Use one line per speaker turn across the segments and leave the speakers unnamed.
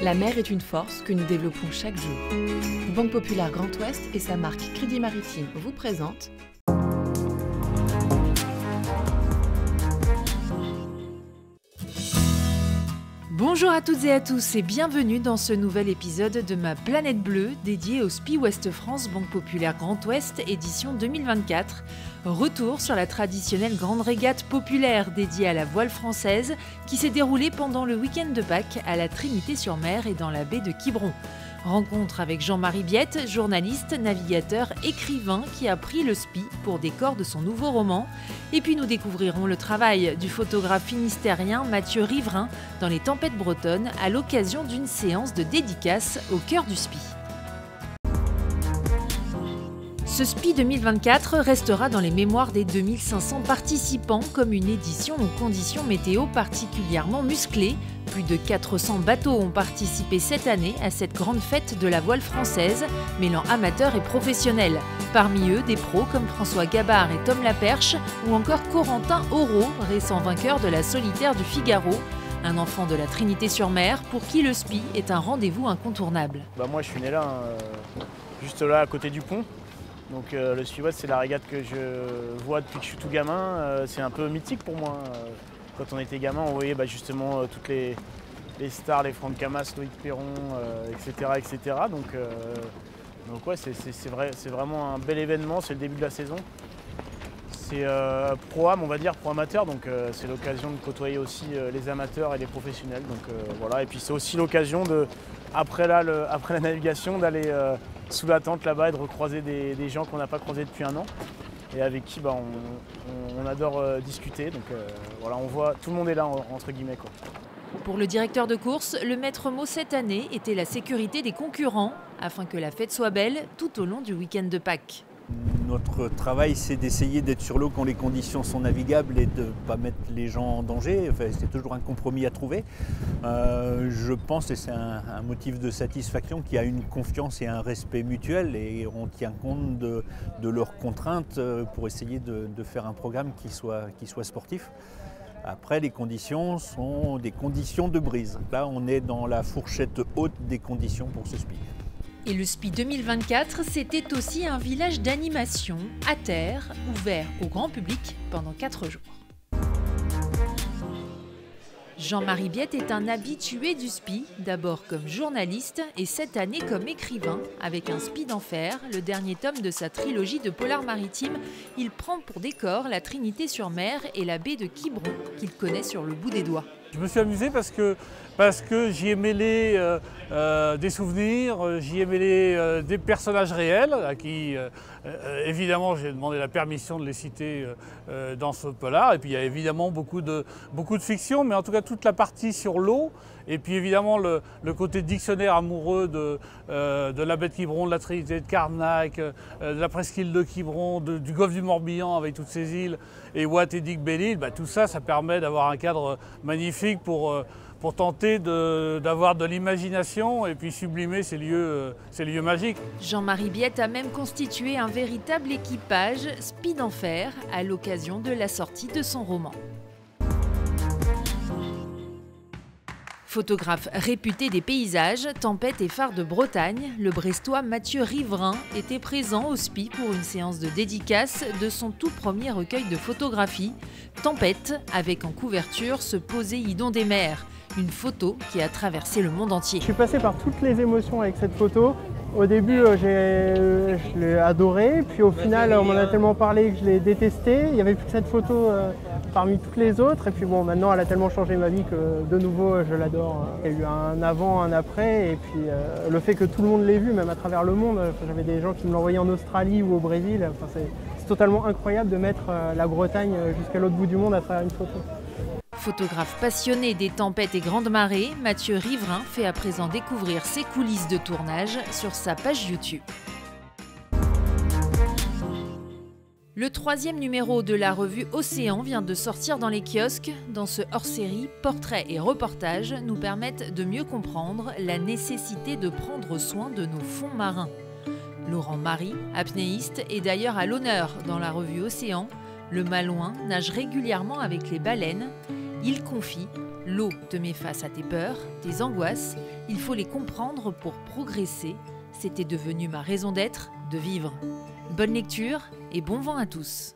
La mer est une force que nous développons chaque jour. Banque Populaire Grand Ouest et sa marque Crédit Maritime vous présentent
Bonjour à toutes et à tous et bienvenue dans ce nouvel épisode de ma Planète Bleue dédié au SPI Ouest France Banque Populaire Grand Ouest édition 2024. Retour sur la traditionnelle grande régate populaire dédiée à la voile française qui s'est déroulée pendant le week-end de Pâques à la Trinité-sur-Mer et dans la baie de Quiberon. Rencontre avec Jean-Marie Biette, journaliste, navigateur, écrivain qui a pris le SPI pour décor de son nouveau roman. Et puis nous découvrirons le travail du photographe finistérien Mathieu Riverain dans les tempêtes bretonnes à l'occasion d'une séance de dédicace au cœur du SPI. Ce SPI 2024 restera dans les mémoires des 2500 participants comme une édition aux conditions météo particulièrement musclées. Plus de 400 bateaux ont participé cette année à cette grande fête de la voile française, mêlant amateurs et professionnels. Parmi eux, des pros comme François Gabard et Tom Laperche, ou encore Corentin Aurault, récent vainqueur de la solitaire du Figaro. Un enfant de la Trinité-sur-Mer pour qui le SPI est un rendez-vous incontournable.
Moi je suis né là, juste là à côté du pont. Donc le SPI Ouest, c'est la régate que je vois depuis que je suis tout gamin. C'est un peu mythique pour moi. Quand on était gamin, on voyait justement toutes les stars, les Franck Camas, Loïc Perron, etc. Donc ouais, c'est vraiment un bel événement, c'est le début de la saison. C'est pro-am, on va dire, pro-amateur, donc c'est l'occasion de côtoyer aussi les amateurs et les professionnels. Donc voilà, et puis c'est aussi l'occasion après la navigation, d'aller sous la tente là-bas et de recroiser des gens qu'on n'a pas croisés depuis un an et avec qui on adore discuter. Donc voilà, on voit, tout le monde est là entre guillemets, quoi.
Pour le directeur de course, le maître mot cette année était la sécurité des concurrents afin que la fête soit belle tout au long du week-end de Pâques.
Notre travail, c'est d'essayer d'être sur l'eau quand les conditions sont navigables et de ne pas mettre les gens en danger. Enfin, c'est toujours un compromis à trouver. Je pense, et c'est un motif de satisfaction, qu'il y a une confiance et un respect mutuel et on tient compte de leurs contraintes pour essayer de faire un programme qui soit sportif. Après, les conditions sont des conditions de brise. Là, on est dans la fourchette haute des conditions pour ce SPI.
Et le SPI 2024, c'était aussi un village d'animation à terre, ouvert au grand public pendant 4 jours. Jean-Marie Biette est un habitué du SPI, d'abord comme journaliste et cette année comme écrivain. Avec un SPI d'enfer, le dernier tome de sa trilogie de polar maritime, il prend pour décor la Trinité-sur-Mer et la baie de Quiberon, qu'il connaît sur le bout des doigts.
Je me suis amusé parce que j'y ai mêlé des souvenirs, j'y ai mêlé des personnages réels à qui, évidemment, j'ai demandé la permission de les citer dans ce polar. Et puis il y a évidemment beaucoup de fiction, mais en tout cas toute la partie sur l'eau. Et puis évidemment le côté dictionnaire amoureux de la baie de Quiberon, de la Trinité de Carnac, de la presqu'île de Quiberon, du golfe du Morbihan avec toutes ces îles, et Watt et Dick Belle-Île, tout ça permet d'avoir un cadre magnifique pour tenter d'avoir de l'imagination et puis sublimer ces lieux magiques.
Jean-Marie Biette a même constitué un véritable équipage SPI d'enfer à l'occasion de la sortie de son roman. Photographe réputé des paysages, tempêtes et phares de Bretagne, le Brestois Mathieu Riverain était présent au SPI pour une séance de dédicace de son tout premier recueil de photographies, Tempête, avec en couverture ce Poséidon des mers, une photo qui a traversé le monde entier.
Je suis passé par toutes les émotions avec cette photo. Au début, je l'ai adorée, puis au final, on m'en a tellement parlé que je l'ai détestée. Il n'y avait plus que cette photo parmi toutes les autres. Et puis bon, maintenant, elle a tellement changé ma vie que de nouveau, je l'adore. Il y a eu un avant, un après. Et puis le fait que tout le monde l'ait vu, même à travers le monde. J'avais des gens qui me l'envoyaient en Australie ou au Brésil. C'est totalement incroyable de mettre la Bretagne jusqu'à l'autre bout du monde à travers une photo.
Photographe passionné des tempêtes et grandes marées, Mathieu Riverain fait à présent découvrir ses coulisses de tournage sur sa page YouTube. Le 3e numéro de la revue Océan vient de sortir dans les kiosques. Dans ce hors-série, portraits et reportages nous permettent de mieux comprendre la nécessité de prendre soin de nos fonds marins. Laurent Marie, apnéiste, est d'ailleurs à l'honneur dans la revue Océan. Le Malouin nage régulièrement avec les baleines. Il confie L'eau te met face à tes peurs, tes angoisses. Il faut les comprendre pour progresser. C'était devenu ma raison d'être, de vivre. Bonne lecture et bon vent à tous.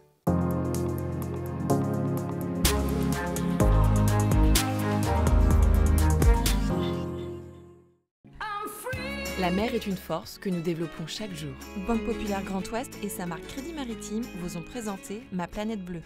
La mer est une force que nous développons chaque jour. Banque Populaire Grand Ouest et sa marque Crédit Maritime vous ont présenté Ma Planète Bleue.